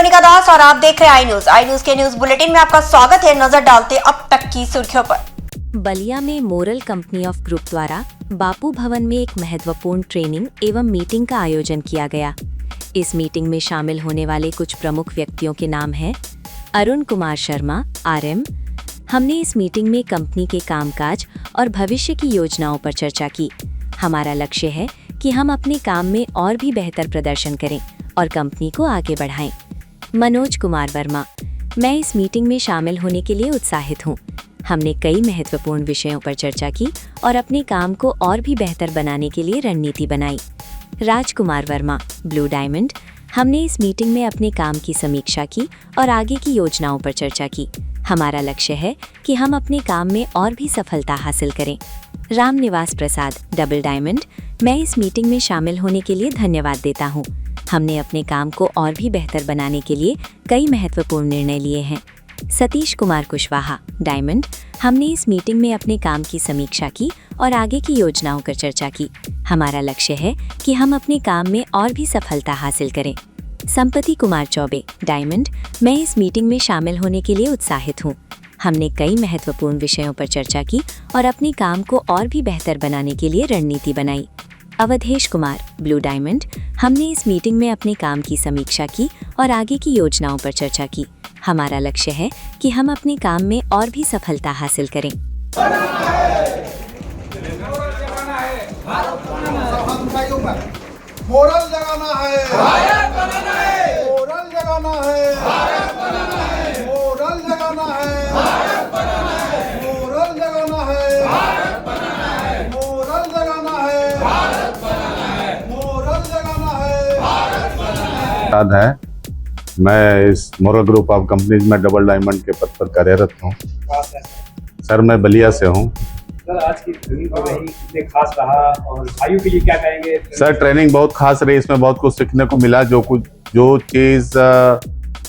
सोनिका दास और आप देख रहे हैं आई न्यूज के न्यूज बुलेटिन में आपका स्वागत है। नजर डालते अब तक की सुर्खियों पर। बलिया में मोरल कंपनी ऑफ ग्रुप द्वारा बापू भवन में एक महत्वपूर्ण ट्रेनिंग एवं मीटिंग का आयोजन किया गया। इस मीटिंग में शामिल होने वाले कुछ प्रमुख व्यक्तियों के नाम हैं अरुण कुमार शर्मा RM। हमने इस मीटिंग में कंपनी के कामकाज और भविष्य की योजनाओं पर चर्चा की। हमारा लक्ष्य है कि हम अपने काम में और भी बेहतर प्रदर्शन करें और कंपनी को आगे बढ़ाएं। मनोज कुमार वर्मा, मैं इस मीटिंग में शामिल होने के लिए उत्साहित हूं। हमने कई महत्वपूर्ण विषयों पर चर्चा की और अपने काम को और भी बेहतर बनाने के लिए रणनीति बनाई। राजकुमार वर्मा, ब्लू डायमंड, हमने इस मीटिंग में अपने काम की समीक्षा की और आगे की योजनाओं पर चर्चा की। हमारा लक्ष्य है कि हम अपने काम में और भी सफलता हासिल करें। रामनिवास प्रसाद, डबल डायमंड, मैं इस मीटिंग में शामिल होने के लिए धन्यवाद देता हूं। हमने अपने काम को और भी बेहतर बनाने के लिए कई महत्वपूर्ण निर्णय लिए हैं। सतीश कुमार कुशवाहा, डायमंड, हमने इस मीटिंग में अपने काम की समीक्षा की और आगे की योजनाओं पर चर्चा की। हमारा लक्ष्य है कि हम अपने काम में और भी सफलता हासिल करें। संपति कुमार चौबे, डायमंड, मैं इस मीटिंग में शामिल होने के लिए उत्साहित हूँ। हमने कई महत्वपूर्ण विषयों पर चर्चा की और अपने काम को और भी बेहतर बनाने के लिए रणनीति बनाई। अवधेश कुमार, ब्लू डायमंड, हमने इस मीटिंग में अपने काम की समीक्षा की और आगे की योजनाओं पर चर्चा की। हमारा लक्ष्य है कि हम अपने काम में और भी सफलता हासिल करें। मोरल जगाना है, भारत बनाना है, मोरल जगाना है, भारत बनाना है, मोरल जगाना है, भारत बनाना है, मोरल जगाना है, भारत बनाना है, मोरल जगाना है, भारत बनाना है, मोरल जगाना है, भारत बनाना है। मैं इस मोरल ग्रुप ऑफ कंपनीज में डबल डायमंड के पद पर कार्यरत हूँ। सर, मैं बलिया से हूँ। सर, आज की ट्रेनिंग हो रही, कितने खास रहा और भाइयों के लिए क्या कहेंगे? सर, ट्रेनिंग बहुत खास रही। इसमें बहुत कुछ सीखने को मिला। जो चीज़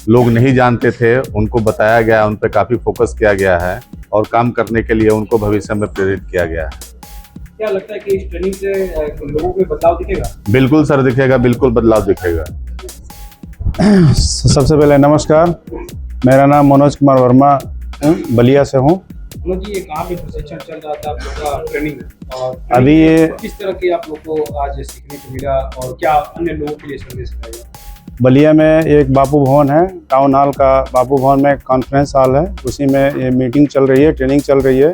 लोग नहीं जानते थे उनको बताया गया, उन पर काफ़ी फोकस किया गया है और काम करने के लिए उनको भविष्य में प्रेरित किया गया है। क्या लगता है कि इस ट्रेनिंग से लोगों में बदलाव दिखेगा? बिल्कुल सर, दिखेगा, बिल्कुल बदलाव दिखेगा। सबसे पहले नमस्कार, मेरा नाम मनोज कुमार वर्मा बलिया से हूँ। मनोज जी, ये कहाँ पे प्रशिक्षण चल रहा था आप लोग का ट्रेनिंग, और अभी ये किस तरह के आप लोग को आज सीखने को मिला और क्या अन्य लोगों के लिए संदेश रहेगा? बलिया में एक बापू भवन है, टाउन हॉल का बापू भवन में कॉन्फ्रेंस हॉल है, उसी में ये मीटिंग चल रही है, ट्रेनिंग चल रही है।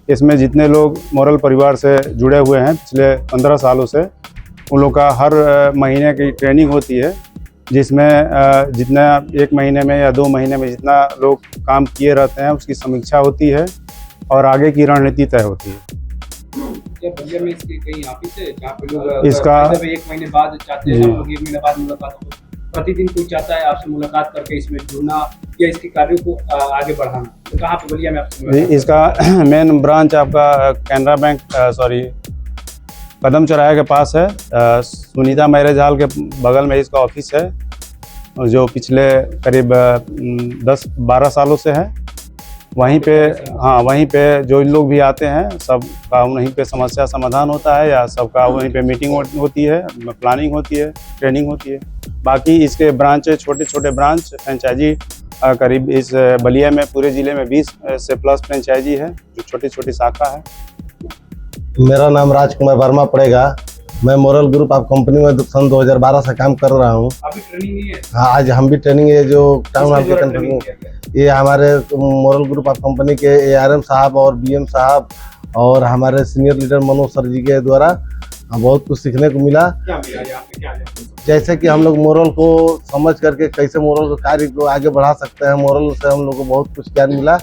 इसमें जितने लोग मोरल परिवार से जुड़े हुए हैं पिछले 15 सालों से, उन लोग का हर महीने की ट्रेनिंग होती है, जिसमें जितना 1 महीने में या 2 महीने में जितना लोग काम किए रहते हैं उसकी समीक्षा होती है और आगे की रणनीति तय होती है। क्या बलिया में इसके कहीं ऑफिस है जहाँ पे लोग इसका 1 महीने बाद चाहते हैं, हम लोग 1 महीने बाद मुलाकात हो, प्रतिदिन कोई चाहता है आपसे मुलाकात करके इसमें जुड़ना या इसके कार्यों को आगे बढ़ाना, तो कहाँ पे बलिया में आपसे? इसका मेन ब्रांच आपका कैनरा बैंक कदम चौराहे के पास है। सुनीता मैरिज हॉल के बगल में इसका ऑफिस है, जो पिछले करीब 10-12 सालों से है। वहीं पे जो लोग भी आते हैं सबका वहीं पे समस्या समाधान होता है या सबका वहीं पे मीटिंग होती है, प्लानिंग होती है, ट्रेनिंग होती है। बाकी इसके ब्रांच, छोटे छोटे ब्रांच फ्रेंचाइजी करीब इस बलिया में पूरे ज़िले में 20 से प्लस फ्रेंचाइजी है, जो छोटी छोटी शाखा है। मेरा नाम राजकुमार वर्मा पड़ेगा। मैं मोरल ग्रुप ऑफ कंपनी में सन 2012 से काम कर रहा हूँ। अभी ट्रेनिंग नहीं है? हाँ, आज हम भी ट्रेनिंग है जो टाउन हॉल की कंपनी, ये हमारे मोरल ग्रुप ऑफ कंपनी के ARM साहब और BM साहब और हमारे सीनियर लीडर मनोज सर जी के द्वारा बहुत कुछ सीखने को मिला। क्या मिला यहाँ पे, क्या जैसे कि हम लोग मोरल को समझ करके कैसे मोरल के कार्य को आगे बढ़ा सकते हैं। मोरल से हम लोग को बहुत कुछ ज्ञान मिला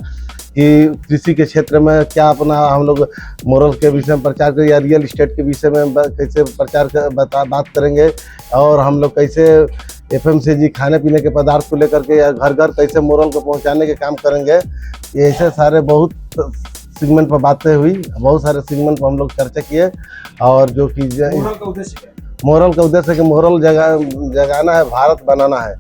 कि कृषि के क्षेत्र में क्या अपना हम लोग मोरल के विषय में प्रचार करें या रियल इस्टेट के विषय में कैसे बात करेंगे, और हम लोग कैसे FMCG खाने पीने के पदार्थ को लेकर के या घर घर कैसे मोरल को पहुंचाने के काम करेंगे। ऐसे सारे बहुत सेगमेंट पर बातें हुई, बहुत सारे सेगमेंट पर हम लोग चर्चा किए। और जो कि मोरल का उद्देश्य है कि मोरल जगाना है, भारत बनाना है।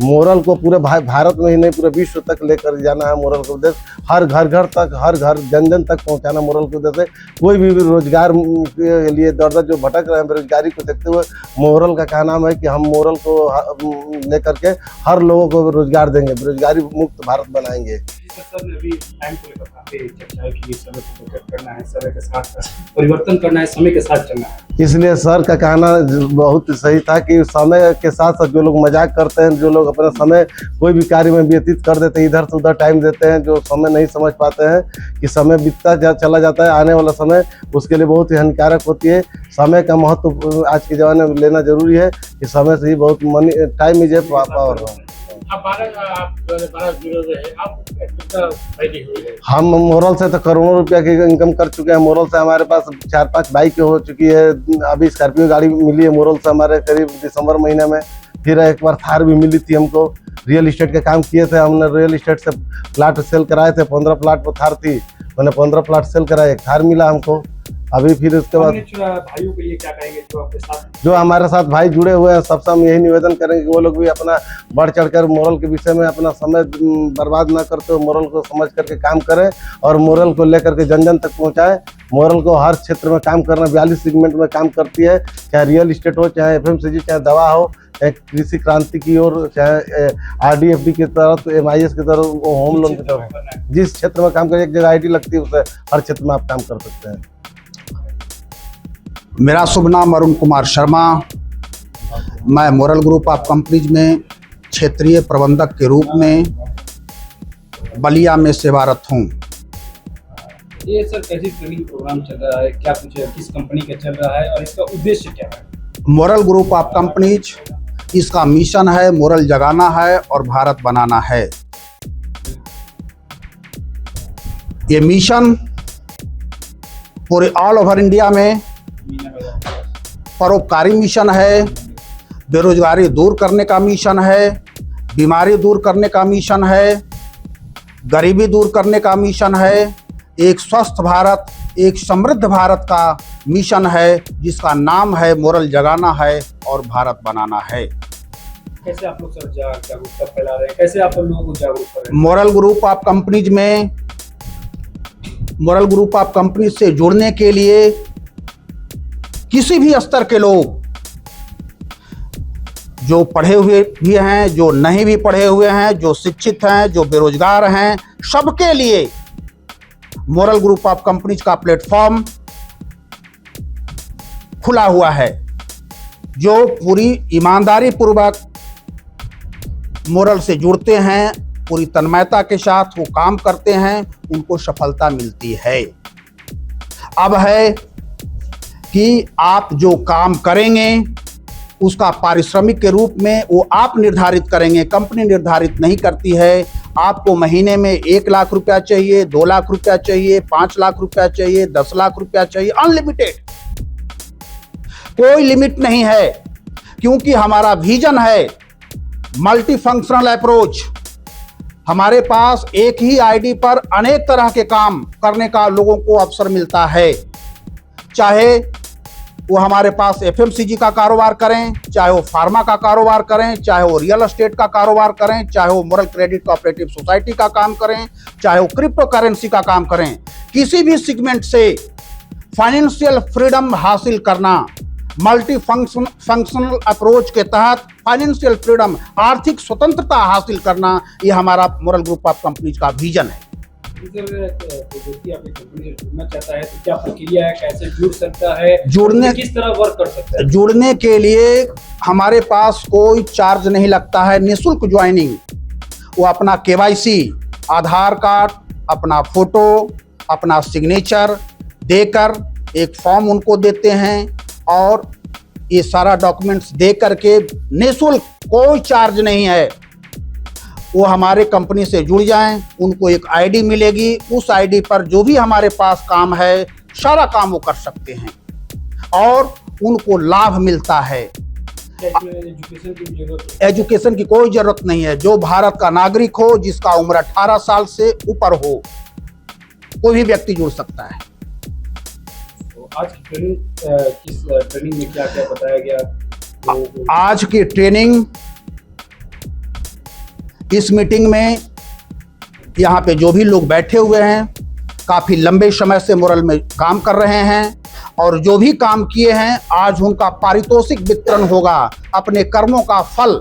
मोरल को पूरे भारत में ही नहीं पूरे विश्व तक लेकर जाना है। मोरल का उद्देश्य हर घर घर तक, हर घर जन जन तक पहुंचाना मोरल के उद्देश्य। कोई भी रोजगार के लिए दर दर जो भटक रहे हैं बेरोजगारी को देखते हुए, मोरल का कहना है कि हम मोरल को लेकर के हर लोगों को रोजगार देंगे, बेरोजगारी मुक्त भारत बनाएंगे। सर ने अभी टाइम को लेकर काफी चर्चा की, समय को बचत करना है, समय के साथ परिवर्तन करना है, समय के साथ चलना है। इसलिए सर का कहना बहुत सही था कि समय के साथ साथ जो लोग मजाक करते हैं, जो लोग अपना समय कोई भी कार्य में व्यतीत कर देते हैं, इधर से उधर टाइम देते हैं, जो समय नहीं समझ पाते हैं कि समय बीतता चला जाता है, आने वाला समय उसके लिए बहुत ही हानिकारक होती है। समय का महत्व आज के ज़माने में लेना जरूरी है कि समय से ही बहुत money time is a power. हम मोरल से तो करोड़ों रुपया की इनकम कर चुके हैं। मोरल से हमारे पास 4-5 बाइक हो चुकी है। अभी स्कॉर्पियो गाड़ी मिली है मोरल से हमारे करीब दिसंबर महीने में। फिर एक बार थार भी मिली थी हमको। रियल इस्टेट का काम किए थे हमने, रियल इस्टेट से प्लाट सेल कराए थे। 15 प्लाट पर थार थी, मैंने 15 प्लाट सेल कराए, एक थार मिला हमको। अभी फिर उसके बाद भाइयों के लिए क्या कहेंगे जो आपके साथ, जो हमारे साथ भाई जुड़े हुए हैं, सबसे हम यही निवेदन करेंगे कि वो लोग भी अपना बढ़ चढ़कर मोरल के विषय में अपना समय बर्बाद ना करते हुए मोरल को समझ करके काम करें और मोरल को लेकर के जन जन तक पहुंचाएं। मोरल को हर क्षेत्र में काम करना, 42 सेगमेंट में काम करती है, चाहे रियल इस्टेट हो, चाहे FMCG, चाहे दवा हो, चाहे कृषि क्रांति की ओर, चाहे RDFD की तरफ, MIS की तरफ, होम लोन की तरफ। जिस क्षेत्र में काम करें, एक जगह ID लगती है, उसे हर क्षेत्र में आप काम कर सकते हैं। मेरा शुभ नाम अरुण कुमार शर्मा। मैं मोरल ग्रुप ऑफ कंपनीज में क्षेत्रीय प्रबंधक के रूप में बलिया में सेवारत हूँ। ये सर कैसी ट्रेनिंग प्रोग्राम चल रहा है, क्या कुछ किस कंपनी का चल रहा है और इसका उद्देश्य क्या है? मोरल ग्रुप ऑफ कंपनीज, इसका मिशन है मोरल जगाना है और भारत बनाना है। ये मिशन पूरे ऑल ओवर इंडिया में परोपकारी मिशन है, बेरोजगारी दूर करने का मिशन है, बीमारी दूर करने का मिशन है, गरीबी दूर करने का मिशन है, एक स्वस्थ भारत, एक समृद्ध भारत का मिशन है, जिसका नाम है मोरल जगाना है और भारत बनाना है। कैसे आप लोग सर जागरूकता फैला रहे हैं, कैसे आप लोगों को जागरूक कर रहे हैं? मोरल ग्रुप ऑफ कंपनीज में, मोरल ग्रुप ऑफ कंपनीज से जुड़ने के लिए किसी भी स्तर के लोग, जो पढ़े हुए भी हैं, जो नहीं भी पढ़े हुए हैं, जो शिक्षित हैं, जो बेरोजगार हैं, सबके लिए मोरल ग्रुप ऑफ कंपनीज का प्लेटफॉर्म खुला हुआ है। जो पूरी ईमानदारी पूर्वक मोरल से जुड़ते हैं, पूरी तन्मयता के साथ वो काम करते हैं, उनको सफलता मिलती है। अब है कि आप जो काम करेंगे उसका पारिश्रमिक के रूप में वो आप निर्धारित करेंगे, कंपनी निर्धारित नहीं करती है। आपको महीने में 1 लाख रुपया चाहिए, 2 लाख रुपया चाहिए, 5 लाख रुपया चाहिए, 10 लाख रुपया चाहिए, अनलिमिटेड, कोई लिमिट नहीं है। क्योंकि हमारा विजन है मल्टी फंक्शनल अप्रोच। हमारे पास एक ही आईडी पर अनेक तरह के काम करने का लोगों को अवसर मिलता है। चाहे वो हमारे पास FMCG का कारोबार करें, चाहे वो फार्मा का कारोबार करें, चाहे वो रियल एस्टेट का कारोबार करें, चाहे वो मोरल क्रेडिट कोऑपरेटिव सोसाइटी का काम करें, चाहे वो क्रिप्टो करेंसी का काम करें। किसी भी सेगमेंट से फाइनेंशियल फ्रीडम हासिल करना, मल्टी फंक्शनल अप्रोच के तहत फाइनेंशियल फ्रीडम, आर्थिक स्वतंत्रता हासिल करना, ये हमारा मोरल ग्रुप ऑफ कंपनीज का विजन है। व्यक्ति आपकी कंपनी से जुड़ना चाहता है तो क्या प्रक्रिया है, कैसे जुड़ सकता है, जुड़ने किस तरह वर्क कर सकता है? जुड़ने के लिए हमारे पास कोई चार्ज नहीं लगता है, निःशुल्क ज्वाइनिंग। वो अपना KYC, आधार कार्ड, अपना फोटो, अपना सिग्नेचर देकर एक फॉर्म उनको देते हैं और ये सारा डॉक्यूमेंट्स दे करके निःशुल्क, कोई चार्ज नहीं है, वो हमारे कंपनी से जुड़ जाएं। उनको एक आईडी मिलेगी, उस आईडी पर जो भी हमारे पास काम है सारा काम वो कर सकते हैं और उनको लाभ मिलता है। एजुकेशन की कोई जरूरत नहीं है। जो भारत का नागरिक हो, जिसका उम्र 18 साल से ऊपर हो, कोई भी व्यक्ति जुड़ सकता है। तो आज की ट्रेनिंग किस ट्रेनिंग में क्या क्या बताया गया लोगों को? आज की ट्रेनिंग, इस मीटिंग में यहाँ पे जो भी लोग बैठे हुए हैं काफ़ी लंबे समय से मोरल में काम कर रहे हैं और जो भी काम किए हैं आज उनका पारितोषिक वितरण होगा। अपने कर्मों का फल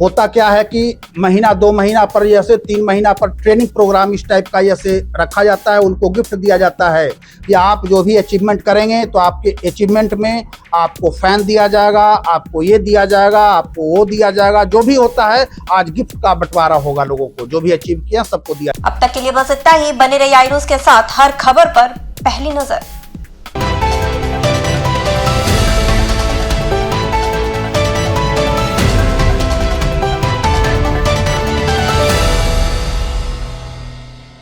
होता क्या है कि महीना 2 महीना पर जैसे 3 महीना पर ट्रेनिंग प्रोग्राम इस टाइप का जैसे रखा जाता है, उनको गिफ्ट दिया जाता है कि आप जो भी अचीवमेंट करेंगे तो आपके अचीवमेंट में आपको फैन दिया जाएगा, आपको ये दिया जाएगा, आपको वो दिया जाएगा। जो भी होता है आज गिफ्ट का बंटवारा होगा, लोगों को जो भी अचीव किया सबको दिया। अब तक के लिए बस इतना ही। बने रहिए आई न्यूज़ के साथ, हर खबर पर पहली नजर।